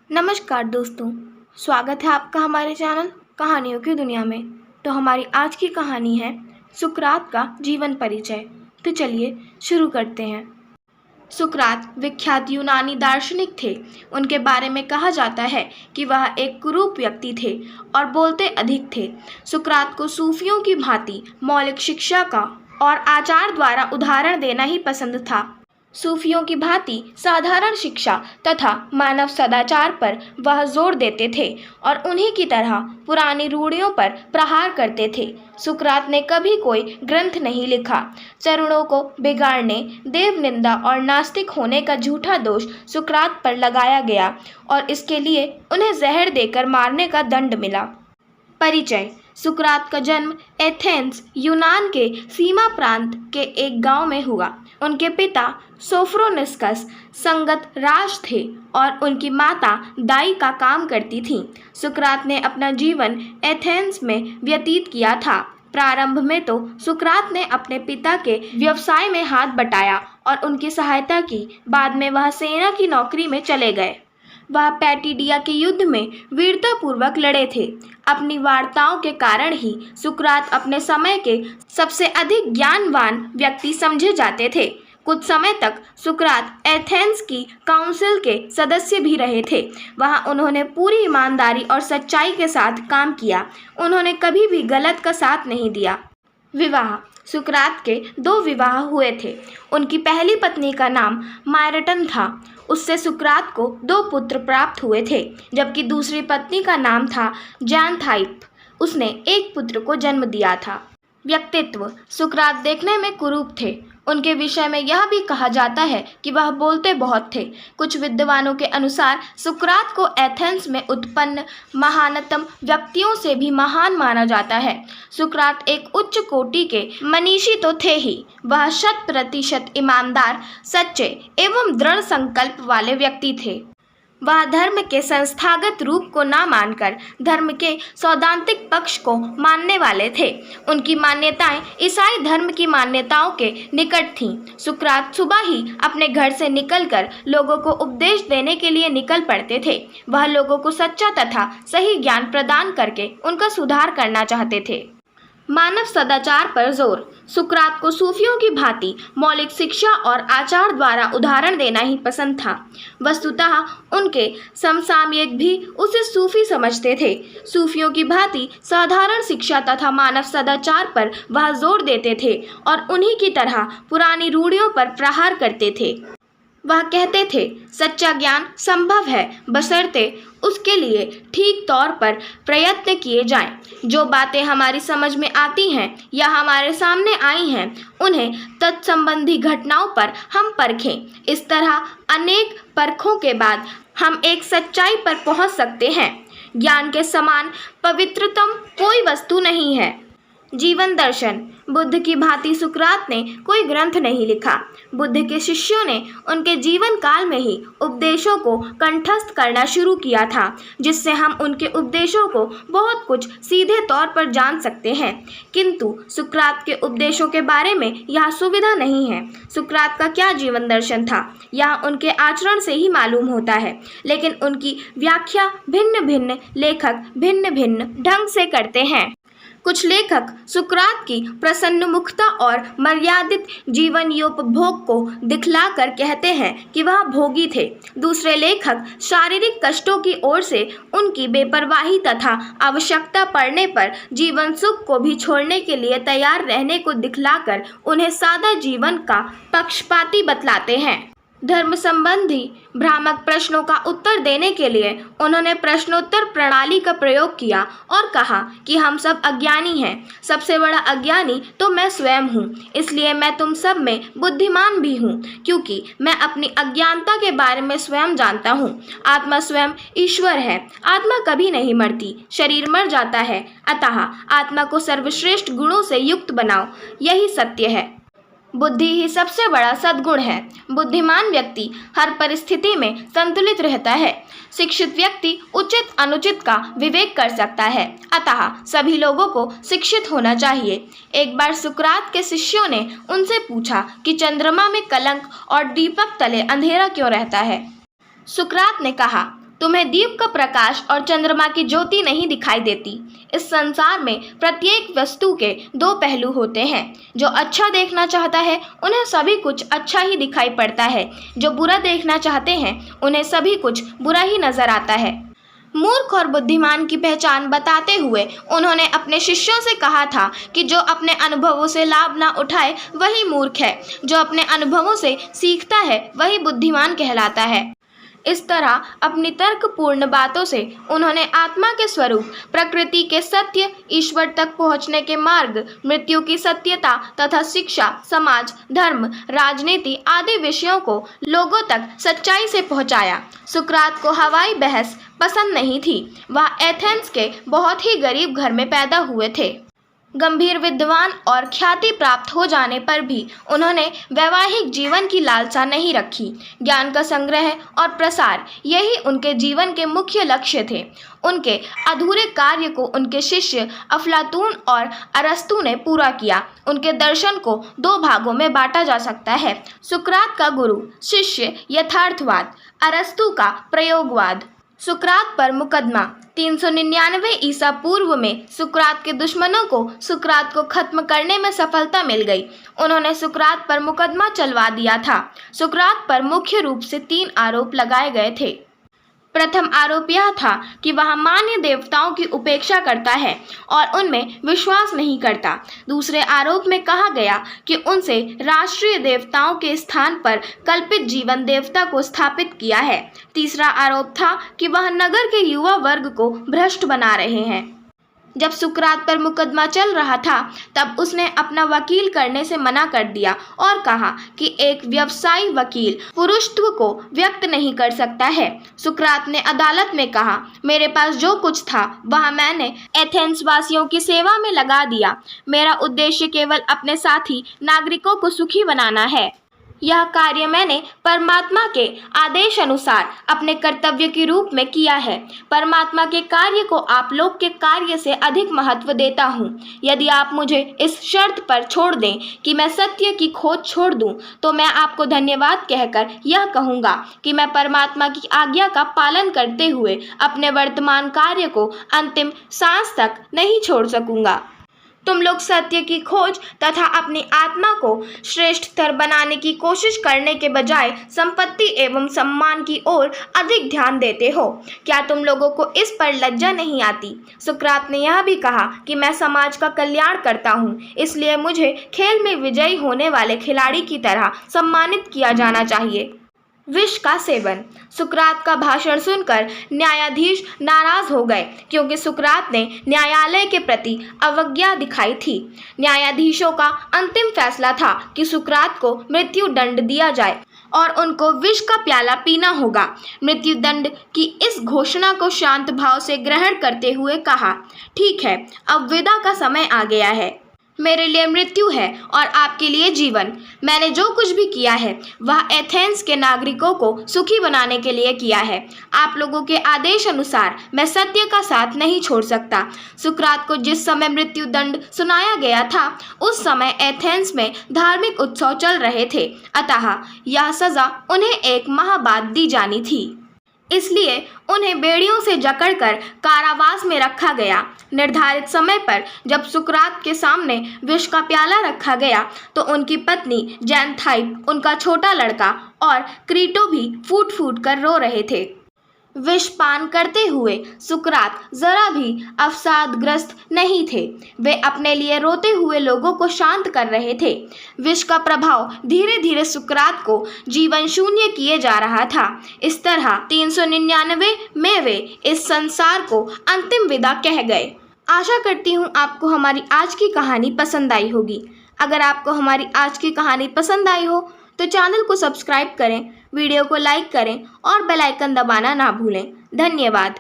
नमस्कार दोस्तों, स्वागत है आपका हमारे चैनल कहानियों की दुनिया में। तो हमारी आज की कहानी है सुकरात का जीवन परिचय। तो चलिए शुरू करते हैं। सुकरात विख्यात यूनानी दार्शनिक थे। उनके बारे में कहा जाता है कि वह एक कुरूप व्यक्ति थे और बोलते अधिक थे। सुकरात को सूफियों की भांति मौलिक शिक्षा का और आचार द्वारा उदाहरण देना ही पसंद था। सूफियों की भांति साधारण शिक्षा तथा मानव सदाचार पर वह जोर देते थे और उन्हीं की तरह पुरानी रूढ़ियों पर प्रहार करते थे। सुकरात ने कभी कोई ग्रंथ नहीं लिखा। चरणों को बिगाड़ने, देव निंदा और नास्तिक होने का झूठा दोष सुकरात पर लगाया गया और इसके लिए उन्हें जहर देकर मारने का दंड मिला। परिचय। सुकरात का जन्म एथेंस, यूनान के सीमा प्रांत के एक गांव में हुआ। उनके पिता सोफ्रोनिस्कस संगत राज थे और उनकी माता दाई का काम करती थीं। सुकरात ने अपना जीवन एथेंस में व्यतीत किया था। प्रारंभ में तो सुकरात ने अपने पिता के व्यवसाय में हाथ बटाया और उनकी सहायता की। बाद में वह सेना की नौकरी में चले गए। वह पैटिडिया के युद्ध में वीरतापूर्वक लड़े थे। अपनी वार्ताओं के कारण ही सुकरात अपने समय के सबसे अधिक ज्ञानवान व्यक्ति समझे जाते थे। कुछ समय तक सुकरात एथेंस की काउंसिल के सदस्य भी रहे थे। वहां उन्होंने पूरी ईमानदारी और सच्चाई के साथ काम किया। उन्होंने कभी भी गलत का साथ नहीं दिया। विवाह। सुकरात के 2 विवाह हुए थे। उनकी पहली पत्नी का नाम मायरटन था। उससे सुकरात को 2 पुत्र प्राप्त हुए थे, जबकि दूसरी पत्नी का नाम था जैनथाइप। उसने एक पुत्र को जन्म दिया था। व्यक्तित्व। सुकरात देखने में कुरूप थे। उनके विषय में यह भी कहा जाता है कि वह बोलते बहुत थे। कुछ विद्वानों के अनुसार सुकरात को एथेंस में उत्पन्न महानतम व्यक्तियों से भी महान माना जाता है। सुकरात एक उच्च कोटि के मनीषी तो थे ही, वह 100% ईमानदार, सच्चे एवं दृढ़ संकल्प वाले व्यक्ति थे। वह धर्म के संस्थागत रूप को न मानकर धर्म के सैद्धांतिक पक्ष को मानने वाले थे। उनकी मान्यताएं ईसाई धर्म की मान्यताओं के निकट थीं। सुकरात सुबह ही अपने घर से निकलकर लोगों को उपदेश देने के लिए निकल पड़ते थे। वह लोगों को सच्चा तथा सही ज्ञान प्रदान करके उनका सुधार करना चाहते थे। मानव सदाचार पर जोर। सुकरात को सूफियों की भांति मौलिक शिक्षा और आचार द्वारा उदाहरण देना ही पसंद था। वस्तुतः उनके समसामयिक भी उसे सूफी समझते थे। सूफियों की भांति साधारण शिक्षा तथा मानव सदाचार पर वह जोर देते थे और उन्हीं की तरह पुरानी रूढ़ियों पर प्रहार करते थे। वह कहते थे, सच्चा ज्ञान संभव है बशर्ते उसके लिए ठीक तौर पर प्रयत्न किए जाएं। जो बातें हमारी समझ में आती हैं या हमारे सामने आई हैं, उन्हें तत्संबंधी घटनाओं पर हम परखें। इस तरह अनेक परखों के बाद हम एक सच्चाई पर पहुंच सकते हैं। ज्ञान के समान पवित्रतम कोई वस्तु नहीं है। जीवन दर्शन। बुद्ध की भांति सुकरात ने कोई ग्रंथ नहीं लिखा। बुद्ध के शिष्यों ने उनके जीवन काल में ही उपदेशों को कंठस्थ करना शुरू किया था, जिससे हम उनके उपदेशों को बहुत कुछ सीधे तौर पर जान सकते हैं। किंतु सुकरात के उपदेशों के बारे में यह सुविधा नहीं है। सुकरात का क्या जीवन दर्शन था, यह उनके आचरण से ही मालूम होता है, लेकिन उनकी व्याख्या भिन्न भिन्न लेखक भिन्न भिन्न ढंग से करते हैं। कुछ लेखक सुकरात की प्रसन्नमुखता और मर्यादित जीवनोपभोग को दिखलाकर कहते हैं कि वह भोगी थे। दूसरे लेखक शारीरिक कष्टों की ओर से उनकी बेपरवाही तथा आवश्यकता पड़ने पर जीवन सुख को भी छोड़ने के लिए तैयार रहने को दिखलाकर उन्हें सादा जीवन का पक्षपाती बतलाते हैं। धर्म संबंधी भ्रामक प्रश्नों का उत्तर देने के लिए उन्होंने प्रश्नोत्तर प्रणाली का प्रयोग किया और कहा कि हम सब अज्ञानी हैं। सबसे बड़ा अज्ञानी तो मैं स्वयं हूँ, इसलिए मैं तुम सब में बुद्धिमान भी हूँ, क्योंकि मैं अपनी अज्ञानता के बारे में स्वयं जानता हूँ। आत्मा स्वयं ईश्वर है। आत्मा कभी नहीं मरती, शरीर मर जाता है। अतः आत्मा को सर्वश्रेष्ठ गुणों से युक्त बनाओ, यही सत्य है। बुद्धि ही सबसे बड़ा सद्गुण है। बुद्धिमान व्यक्ति हर परिस्थिति में संतुलित रहता है। शिक्षित व्यक्ति उचित अनुचित का विवेक कर सकता है। अतः सभी लोगों को शिक्षित होना चाहिए। एक बार सुकरात के शिष्यों ने उनसे पूछा कि चंद्रमा में कलंक और दीपक तले अंधेरा क्यों रहता है। सुकरात ने कहा, तुम्हें दीप का प्रकाश और चंद्रमा की ज्योति नहीं दिखाई देती। इस संसार में प्रत्येक वस्तु के दो पहलू होते हैं। जो अच्छा देखना चाहता है उन्हें सभी कुछ अच्छा ही दिखाई पड़ता है। जो बुरा देखना चाहते हैं उन्हें सभी कुछ बुरा ही नजर आता है। मूर्ख और बुद्धिमान की पहचान बताते हुए उन्होंने अपने शिष्यों से कहा था कि जो अपने अनुभवों से लाभ ना उठाए वही मूर्ख है। जो अपने अनुभवों से सीखता है वही बुद्धिमान कहलाता है। इस तरह अपनी तर्कपूर्ण बातों से उन्होंने आत्मा के स्वरूप, प्रकृति के सत्य, ईश्वर तक पहुंचने के मार्ग, मृत्यु की सत्यता तथा शिक्षा, समाज, धर्म, राजनीति आदि विषयों को लोगों तक सच्चाई से पहुंचाया। सुकरात को हवाई बहस पसंद नहीं थी। वह एथेंस के बहुत ही गरीब घर में पैदा हुए थे। गंभीर विद्वान और ख्याति प्राप्त हो जाने पर भी उन्होंने वैवाहिक जीवन की लालसा नहीं रखी। ज्ञान का संग्रह और प्रसार यही उनके जीवन के मुख्य लक्ष्य थे। उनके अधूरे कार्य को उनके शिष्य अफलातून और अरस्तु ने पूरा किया। उनके दर्शन को दो भागों में बांटा जा सकता है: सुकरात का गुरु शिष्य यथार्थवाद, अरस्तु का प्रयोगवाद। सुकरात पर मुकदमा 399 ईसा पूर्व में सुकरात के दुश्मनों को सुकरात को खत्म करने में सफलता मिल गई। उन्होंने सुकरात पर मुकदमा चलवा दिया था। सुकरात पर मुख्य रूप से 3 आरोप लगाए गए थे। प्रथम आरोप यह था कि वह मान्य देवताओं की उपेक्षा करता है और उनमें विश्वास नहीं करता। दूसरे आरोप में कहा गया कि उनसे राष्ट्रीय देवताओं के स्थान पर कल्पित जीवन देवता को स्थापित किया है। तीसरा आरोप था कि वह नगर के युवा वर्ग को भ्रष्ट बना रहे हैं। जब सुकरात पर मुकदमा चल रहा था तब उसने अपना वकील करने से मना कर दिया और कहा कि एक व्यवसायी वकील पुरुषत्व को व्यक्त नहीं कर सकता है। सुकरात ने अदालत में कहा, मेरे पास जो कुछ था वह मैंने एथेंस वासियों की सेवा में लगा दिया। मेरा उद्देश्य केवल अपने साथी नागरिकों को सुखी बनाना है। यह कार्य मैंने परमात्मा के आदेश अनुसार अपने कर्तव्य के रूप में किया है। परमात्मा के कार्य को आप लोग के कार्य से अधिक महत्व देता हूँ। यदि आप मुझे इस शर्त पर छोड़ दें कि मैं सत्य की खोज छोड़ दूँ तो मैं आपको धन्यवाद कहकर यह कहूँगा कि मैं परमात्मा की आज्ञा का पालन करते हुए अपने वर्तमान कार्य को अंतिम सांस तक नहीं छोड़ सकूँगा। तुम लोग सत्य की खोज तथा अपनी आत्मा को श्रेष्ठतर बनाने की कोशिश करने के बजाय संपत्ति एवं सम्मान की ओर अधिक ध्यान देते हो। क्या तुम लोगों को इस पर लज्जा नहीं आती? सुकरात ने यह भी कहा कि मैं समाज का कल्याण करता हूँ, इसलिए मुझे खेल में विजयी होने वाले खिलाड़ी की तरह सम्मानित किया जाना चाहिए। विष का सेवन। सुकरात का भाषण सुनकर न्यायाधीश नाराज हो गए क्योंकि सुकरात ने न्यायालय के प्रति अवज्ञा दिखाई थी। न्यायाधीशों का अंतिम फैसला था कि सुकरात को मृत्यु दंड दिया जाए और उनको विष का प्याला पीना होगा। मृत्यु दंड की इस घोषणा को शांत भाव से ग्रहण करते हुए कहा, ठीक है, अब विदा का समय आ गया है। मेरे लिए मृत्यु है और आपके लिए जीवन। मैंने जो कुछ भी किया है वह एथेंस के नागरिकों को सुखी बनाने के लिए किया है। आप लोगों के आदेश अनुसार मैं सत्य का साथ नहीं छोड़ सकता। सुकरात को जिस समय मृत्यु दंड सुनाया गया था उस समय एथेंस में धार्मिक उत्सव चल रहे थे, अतः यह सजा उन्हें 1 माह बाद दी जानी थी। इसलिए उन्हें बेड़ियों से जकड़कर कारावास में रखा गया। निर्धारित समय पर जब सुकरात के सामने विष का प्याला रखा गया तो उनकी पत्नी जैंथाइप, उनका छोटा लड़का और क्रीटो भी फूट फूट कर रो रहे थे। विष पान करते हुए सुकरात जरा भी अवसादग्रस्त नहीं थे। वे अपने लिए रोते हुए लोगों को शांत कर रहे थे। विष का प्रभाव धीरे धीरे सुकरात को जीवन शून्य किए जा रहा था। इस तरह 399 में वे इस संसार को अंतिम विदा कह गए। आशा करती हूँ आपको हमारी आज की कहानी पसंद आई होगी। अगर आपको हमारी आज की कहानी पसंद आई हो तो चैनल को सब्सक्राइब करें, वीडियो को लाइक करें और बेल आइकन दबाना ना भूलें। धन्यवाद।